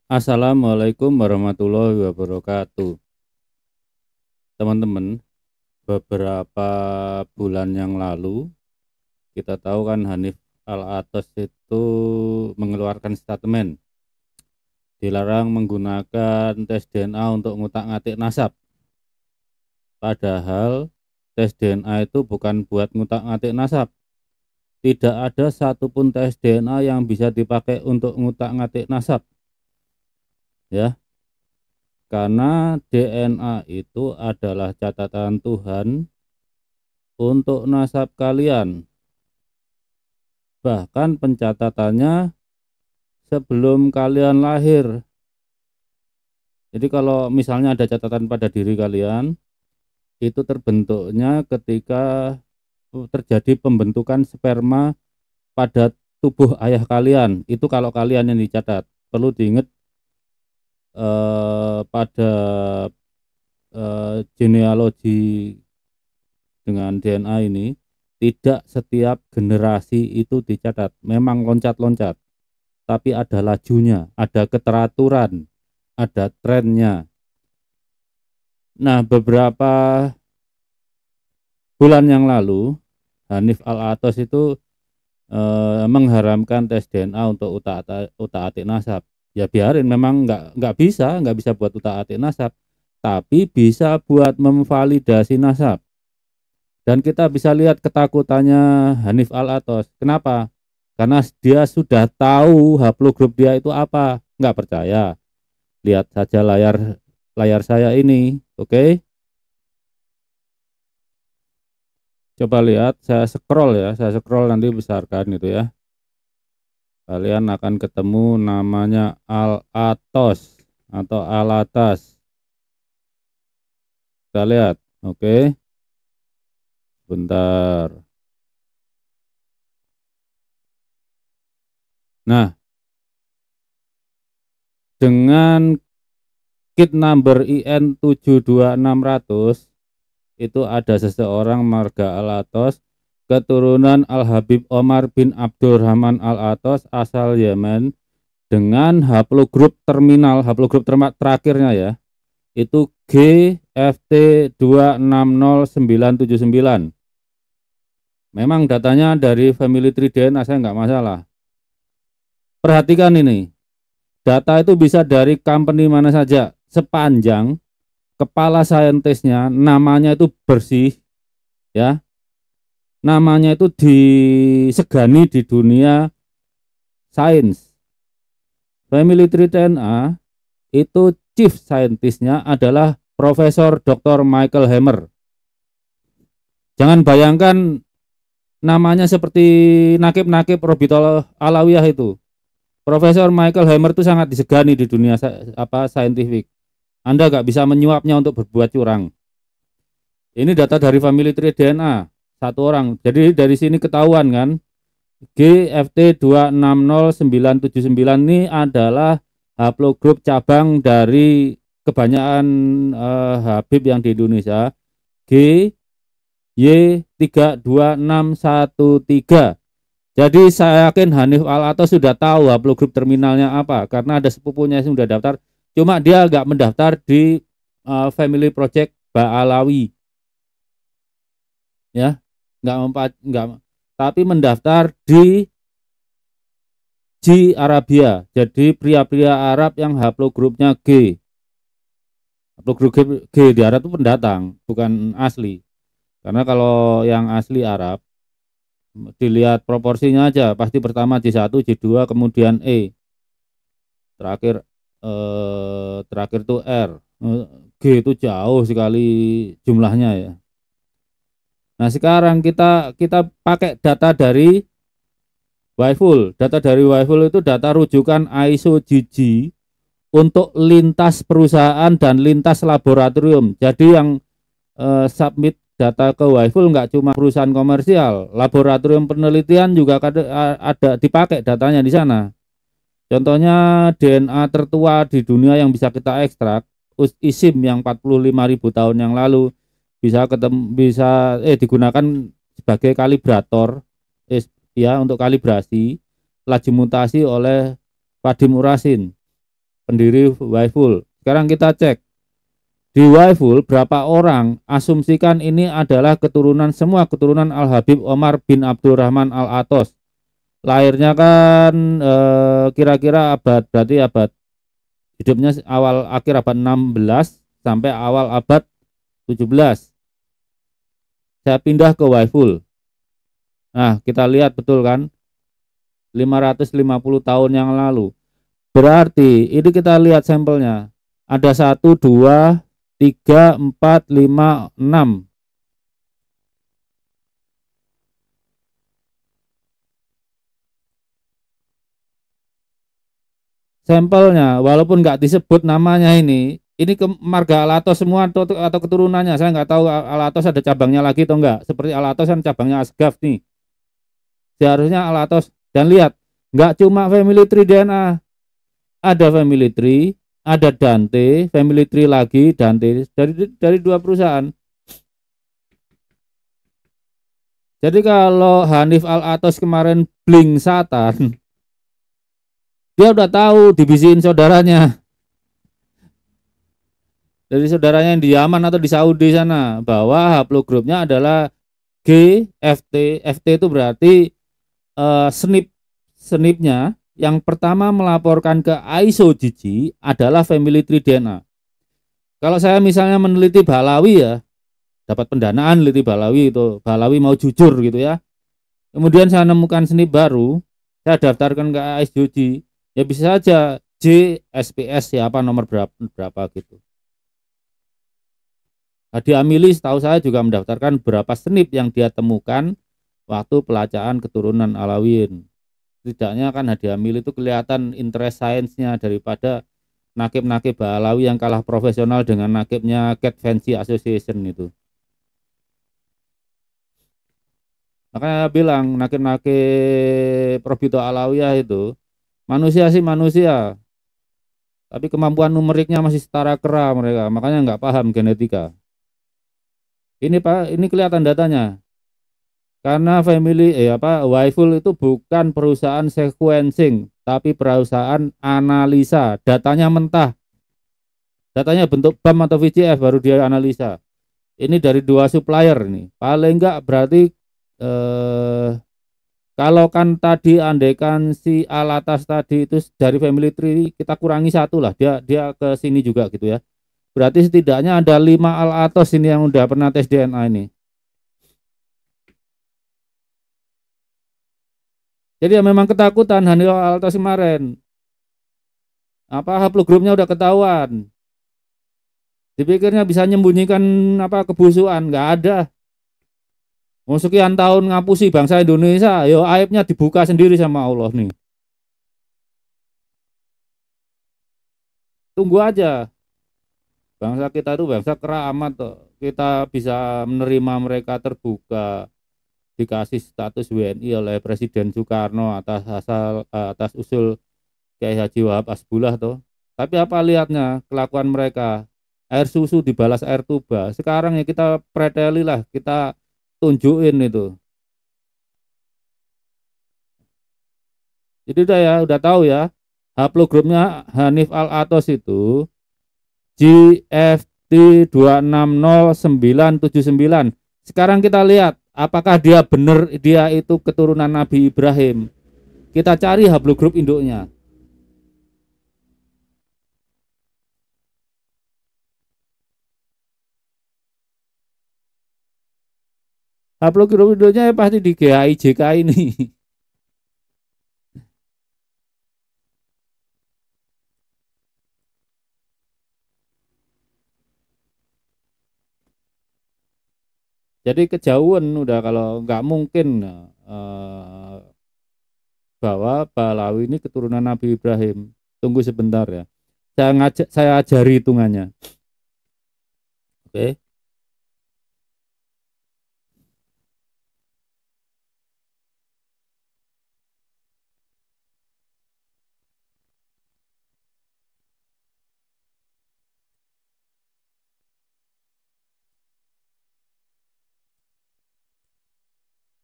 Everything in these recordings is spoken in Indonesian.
Assalamualaikum warahmatullahi wabarakatuh. Teman-teman, beberapa bulan yang lalu kita tahu kan Hanif Al-Atos itu mengeluarkan statement dilarang menggunakan tes DNA untuk ngutak-ngatik nasab. Padahal tes DNA itu bukan buat ngutak-ngatik nasab. Tidak ada satupun tes DNA yang bisa dipakai untuk ngutak-ngatik nasab, ya. Karena DNA itu adalah catatan Tuhan untuk nasab kalian. Bahkan pencatatannya sebelum kalian lahir. Jadi kalau misalnya ada catatan pada diri kalian, itu terbentuknya ketika terjadi pembentukan sperma pada tubuh ayah kalian. Itu kalau kalian yang dicatat. Perlu diingat pada genealogi dengan DNA ini, tidak setiap generasi itu dicatat. Memang loncat-loncat, tapi ada lajunya, ada keteraturan, ada trennya. Nah, beberapa bulan yang lalu, Hanif Al-Atos itu mengharamkan tes DNA untuk utak-atik nasab. Ya biarin, memang nggak bisa buat utak-atik nasab, tapi bisa buat memvalidasi nasab. Dan kita bisa lihat ketakutannya Hanif Al-Atos. Kenapa? Karena dia sudah tahu haplogrup dia itu apa. Nggak percaya? Lihat saja layar saya ini, oke? Coba lihat, saya scroll nanti besarkan itu ya. Kalian akan ketemu namanya Al-Atos atau Alatas. Kita lihat, oke? Bentar. Nah, dengan kit number IN 72600 itu ada seseorang marga Al-Atos, keturunan Al-Habib Omar bin Abdurrahman Al-Atos asal Yemen, dengan haplogrup terakhirnya ya, itu GFT260979. Memang datanya dari family tree DNA, saya nggak masalah. Perhatikan ini, data itu bisa dari company mana saja, sepanjang kepala saintisnya namanya itu bersih, ya, namanya itu disegani di dunia sains. Family Tree DNA itu chief scientistnya adalah Profesor Dr. Michael Hammer. Jangan bayangkan namanya seperti nakib-nakib Robitul Alawiyah itu. Profesor Michael Hammer itu sangat disegani di dunia saintifik. Anda nggak bisa menyuapnya untuk berbuat curang. Ini data dari family tree DNA satu orang. Jadi dari sini ketahuan kan, GFT260979 ini adalah haplogrup cabang dari kebanyakan Habib yang di Indonesia, GY32613. Jadi saya yakin Hanif Al-Atos sudah tahu haplogrup terminalnya apa, karena ada sepupunya yang sudah daftar. Cuma dia nggak mendaftar di Family Project Ba'alawi, ya, nggak, tapi mendaftar di Arabia. Jadi pria-pria Arab yang haplogrupnya G. Haplogrup G di Arab itu pendatang, bukan asli. Karena kalau yang asli Arab, dilihat proporsinya aja, pasti pertama J1, J2, kemudian E. Terakhir tuh R. G itu jauh sekali jumlahnya ya. Nah, sekarang kita pakai data dari Waiful. Data dari Waiful itu data rujukan ISO GG untuk lintas perusahaan dan lintas laboratorium. Jadi yang submit data ke Waiful nggak cuma perusahaan komersial, laboratorium penelitian juga ada dipakai datanya di sana. Contohnya DNA tertua di dunia yang bisa kita ekstrak, ISIM yang 45.000 tahun yang lalu bisa digunakan sebagai kalibrator, ya, untuk kalibrasi laju mutasi oleh Vadim Urasin. pendiri Waiful. Sekarang kita cek di Waiful berapa orang, asumsikan ini adalah keturunan, semua keturunan Al Habib Omar bin Abdurrahman Al Atos. Lahirnya kan kira-kira abad, berarti abad hidupnya awal akhir abad 16 sampai awal abad 17. Saya pindah ke Waiful. Nah, kita lihat betul kan, 550 tahun yang lalu. Berarti ini kita lihat sampelnya. Ada 1, 2, 3, 4, 5, 6. Sampelnya, walaupun nggak disebut namanya ini ke marga Alatos semua atau keturunannya. Saya nggak tahu Alatos ada cabangnya lagi atau enggak. Seperti Alatos kan cabangnya Asgaf nih. Seharusnya Alatos. Dan lihat, nggak cuma family tree DNA, ada family tree, ada Dante, family tree lagi Dante dari dua perusahaan. Jadi kalau Hanif Al Atos kemarin bling Satan, dia udah tahu dibisiin saudaranya, dari saudaranya yang di Yaman atau di Saudi sana, bahwa haplogroupnya adalah GFT. FT itu berarti snipnya yang pertama melaporkan ke ISO-GG adalah family tree DNA. Kalau saya misalnya meneliti Balawi ya, dapat pendanaan meneliti Balawi, itu Balawi mau jujur gitu ya. Kemudian saya nemukan snip baru, saya daftarkan ke ISO-GG, ya bisa saja J SPS ya, apa nomor berapa gitu. Hadi Amili setahu saya juga mendaftarkan berapa snip yang dia temukan waktu pelacakan keturunan Alawin. Setidaknya kan Hadi Amili itu kelihatan interest science-nya daripada nakib-nakib Alawi yang kalah profesional dengan nakibnya Cat Fancy Association itu. Makanya bilang nakib-nakib Probito Alawiyah itu manusia sih manusia, tapi kemampuan numeriknya masih setara kera mereka, makanya nggak paham genetika. Ini Pak, ini kelihatan datanya. Karena Waiful itu bukan perusahaan sequencing, tapi perusahaan analisa. Datanya mentah. Datanya bentuk BAM atau VCF baru dia analisa. Ini dari dua supplier nih. Paling enggak berarti eh, kalau kan tadi andaikan si Alatas tadi itu dari family tree kita kurangi satu lah. Dia ke sini juga gitu ya. Berarti setidaknya ada 5 Alatos ini yang udah pernah tes DNA ini. Jadi ya memang ketakutan Hanil Altas kemarin. Apa haplogrupnya udah ketahuan. Dipikirnya bisa menyembunyikan apa kebusukan, nggak ada. Mau sekian tahun ngapusi bangsa Indonesia, yo aibnya dibuka sendiri sama Allah nih. Tunggu aja. Bangsa kita itu bangsa keramat tuh. Kita bisa menerima mereka terbuka, dikasih status WNI oleh Presiden Soekarno atas usul Kiai Haji Wahab Asbullah tuh. Tapi apa lihatnya kelakuan mereka? Air susu dibalas air tuba. Sekarang ya kita preteli lah, kita tunjukin itu. Jadi udah ya, udah tahu ya. Haplogrupnya Hanif Al Atos itu GFT 2600979. Sekarang kita lihat apakah dia benar dia itu keturunan Nabi Ibrahim. Kita cari haplogrup induknya. Haplogrup induknya pasti di GIJK ini. Jadi kejauhan udah kalau nggak mungkin eh, bahwa Balawi ini keturunan Nabi Ibrahim. Tunggu sebentar ya. Saya ajari hitungannya. Oke.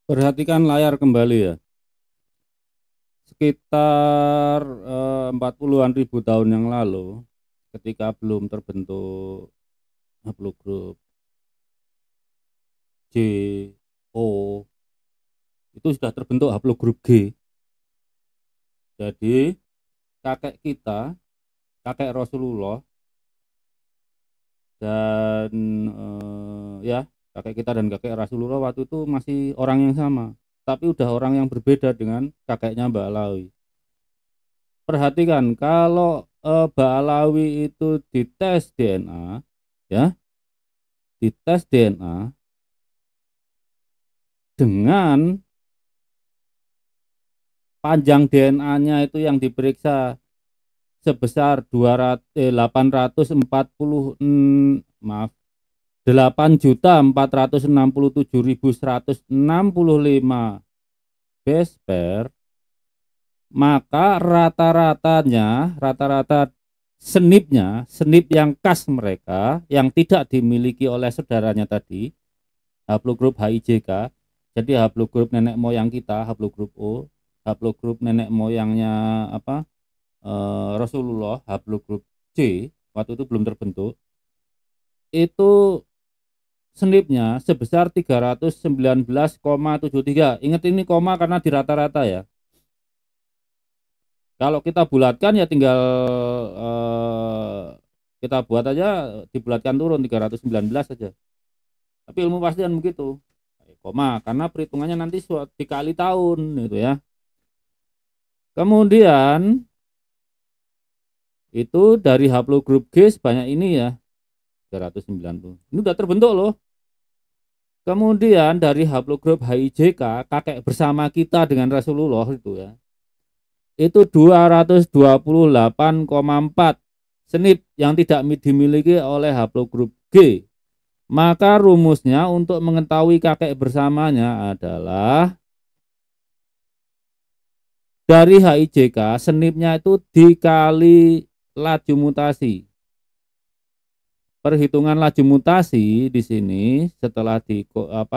Perhatikan layar kembali ya. sekitar 40-an ribu tahun yang lalu, ketika belum terbentuk haplogrup J, O, itu sudah terbentuk haplogrup G. Jadi kakek kita, kakek Rasulullah, dan ya kakek kita dan kakek Rasulullah waktu itu masih orang yang sama, tapi udah orang yang berbeda dengan kakeknya Mbak Alawi. Perhatikan kalau Mbak Alawi itu dites DNA, ya, dites DNA dengan panjang DNA-nya itu yang diperiksa sebesar 840 maaf 8.467.165 base pair, maka rata-rata senip yang khas mereka yang tidak dimiliki oleh saudaranya tadi, haplogrup HIJK. Jadi haplogrup nenek moyang kita haplogrup O, haplogrup nenek moyangnya Rasulullah haplogrup C, waktu itu belum terbentuk, itu senipnya sebesar 319,73. Ingat ini koma karena di rata-rata ya. Kalau kita bulatkan ya tinggal kita buat aja, dibulatkan turun 319 saja. Tapi ilmu pastian begitu. Koma karena perhitungannya nanti dikali tahun gitu ya. Kemudian itu dari haplogrup G sebanyak ini ya, 390. Ini udah terbentuk loh. Kemudian dari haplogrup HIJK, kakek bersama kita dengan Rasulullah itu ya, itu 228,4 senip yang tidak dimiliki oleh haplogrup G. Maka rumusnya untuk mengetahui kakek bersamanya adalah dari HIJK senipnya itu dikali laju mutasi. Perhitungan laju mutasi di sini setelah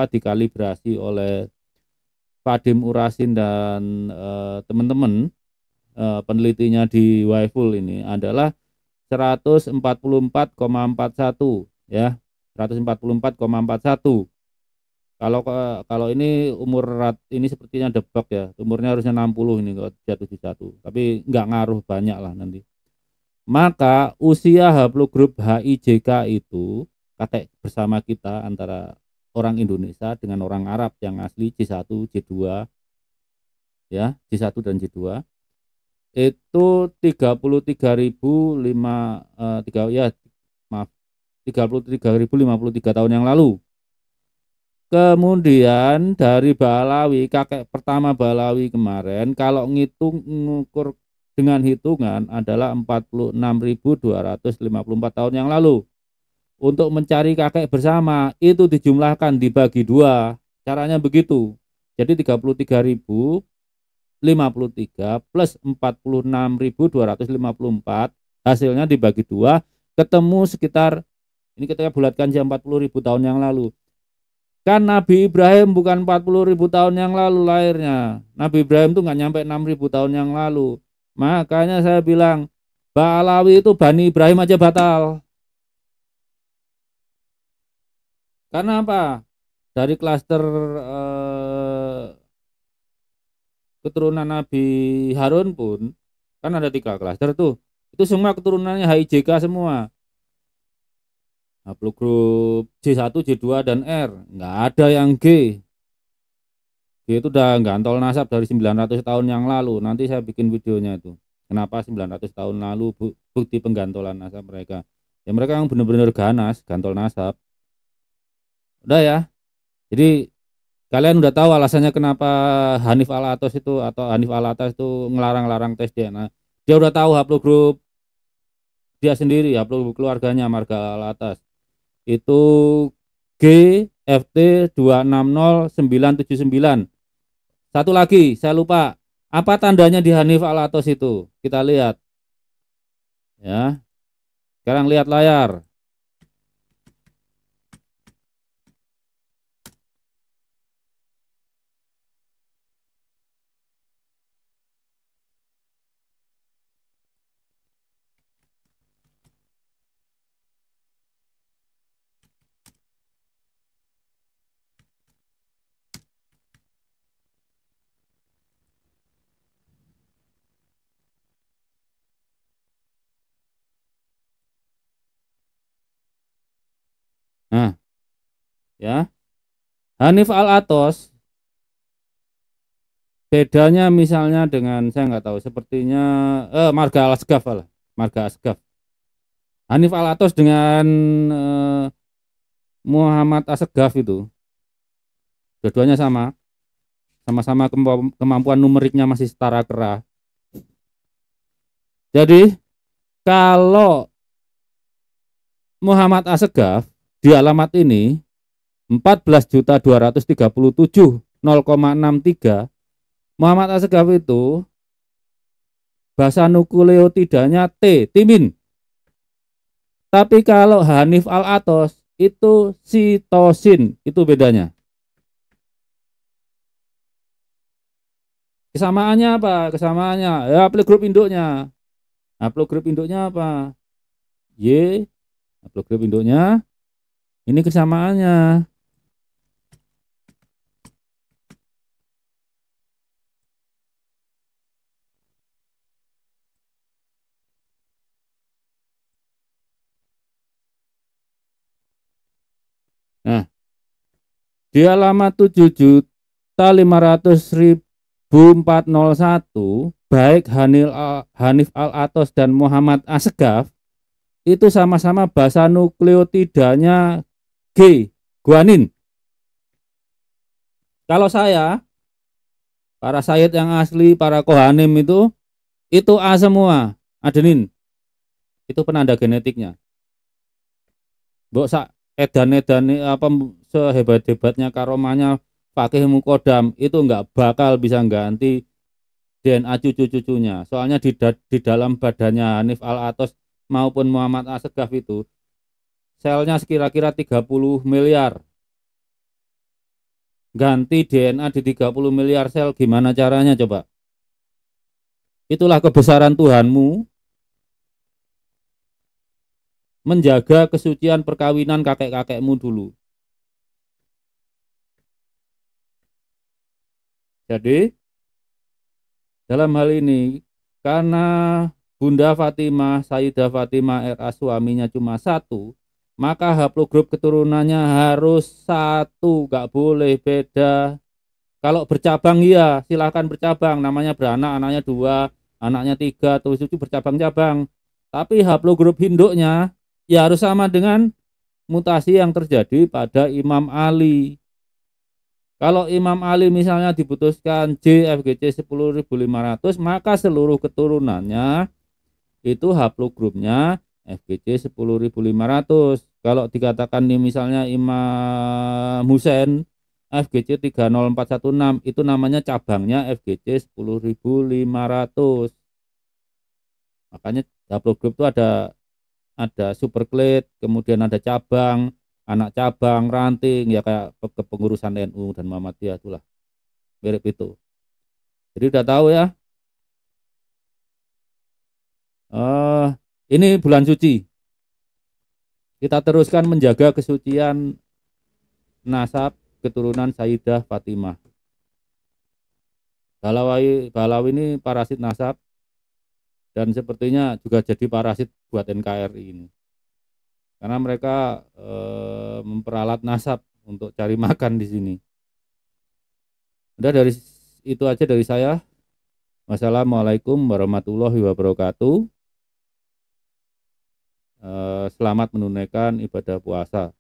dikalibrasi oleh Padim Urasin dan teman-teman penelitinya di Waiful ini adalah 144,41 ya, 144,41. Kalau ini ini sepertinya debak ya, umurnya harusnya 60 ini kalau 71, tapi nggak ngaruh banyak lah nanti. Maka usia haplogrup HIJK itu kakek bersama kita antara orang Indonesia dengan orang Arab yang asli C1, C2 ya, C1 dan C2 itu 33.053 tahun yang lalu. Kemudian dari Balawi, kakek pertama Balawi kemarin kalau ngukur dengan hitungan adalah 46.254 tahun yang lalu. Untuk mencari kakek bersama itu dijumlahkan dibagi 2. Caranya begitu. Jadi 33.053 plus 46.254 hasilnya dibagi 2, ketemu sekitar, ini kita bulatkan jam 40.000 tahun yang lalu. Kan Nabi Ibrahim bukan 40.000 tahun yang lalu lahirnya. Nabi Ibrahim itu nggak nyampe 6.000 tahun yang lalu. Makanya saya bilang Balawi itu Bani Ibrahim aja batal. Karena apa? Dari klaster keturunan Nabi Harun pun kan ada 3 klaster tuh. Itu semua keturunannya HIJK semua. Haplogrup J1, J2 dan R. Nggak ada yang G. G itu udah gantol nasab dari 900 tahun yang lalu. Nanti saya bikin videonya itu. Kenapa 900 tahun lalu bukti penggantolan nasab mereka. Ya mereka yang benar-benar ganas, gantol nasab. Udah ya. Jadi kalian udah tahu alasannya kenapa Hanif Alatas itu ngelarang-larang tes DNA. Dia udah tahu haplogrup dia sendiri, haplogrup keluarganya Marga Alatas. Itu GFT 260979. Satu lagi, saya lupa. Apa tandanya di Hanif Alatas itu? Kita lihat. Ya. Sekarang lihat layar. ya. Hanif Al-Athos bedanya misalnya dengan saya nggak tahu, sepertinya Marga Al-Asgaf lah, Marga Asgaf. Hanif Al-Athos dengan Muhammad Asgaf itu dua-duanya sama-sama kemampuan numeriknya masih setara kera. Jadi kalau Muhammad Asgaf di alamat ini 14.237.0,63, Muhammad Asgaf itu bahasa nukleotidanya timin. Tapi kalau Hanif Al-Athos itu sitosin, itu bedanya. Kesamaannya apa? Kesamaannya ya haplogrup induknya. Haplogrup induknya apa? Y. Haplogrup induknya ini kesamaannya. Nah, di alamat 7.500.401 baik Hanif Al-Athos dan Muhammad Asgaf itu sama-sama basa nukleotidanya G, guanin. Kalau saya, para Sayyid yang asli, para Kohanim itu A semua, adenin. Itu penanda genetiknya. Mbok sak edan-edan apa sehebat-hebatnya karomahnya Fakih Mukodam itu nggak bakal bisa ganti DNA cucu-cucunya. Soalnya di dalam badannya Hanif Al-Athos maupun Muhammad Asgaf itu selnya sekira-kira 30 miliar. Ganti DNA di 30 miliar sel gimana caranya coba? Itulah kebesaran Tuhanmu menjaga kesucian perkawinan kakek-kakekmu dulu. Jadi dalam hal ini karena Bunda Fatimah, Sayyidah Fatimah RA suaminya cuma satu, maka haplogrup keturunannya harus satu, gak boleh beda. Kalau bercabang ya silahkan bercabang, namanya beranak, anaknya 2, anaknya 3, terus itu bercabang-cabang. Tapi haplogrup induknya ya harus sama dengan mutasi yang terjadi pada Imam Ali. Kalau Imam Ali misalnya diputuskan J FGC 10.500, maka seluruh keturunannya itu haplogrupnya FGC 10.500. Kalau dikatakan nih misalnya Imam Husain FGC 30416, itu namanya cabangnya FGC 10.500. Makanya haplogrup itu ada superklade, kemudian ada cabang, anak cabang, ranting, ya kayak kepengurusan NU dan Muhammadiyah itulah, mirip itu. Jadi udah tahu ya. Ini bulan suci. Kita teruskan menjaga kesucian nasab keturunan Sayyidah Fatimah. Balawi ini parasit nasab dan sepertinya juga jadi parasit buat NKRI ini. Karena mereka memperalat nasab untuk cari makan di sini. Udah dari itu aja dari saya. Wassalamualaikum warahmatullahi wabarakatuh. Selamat menunaikan ibadah puasa.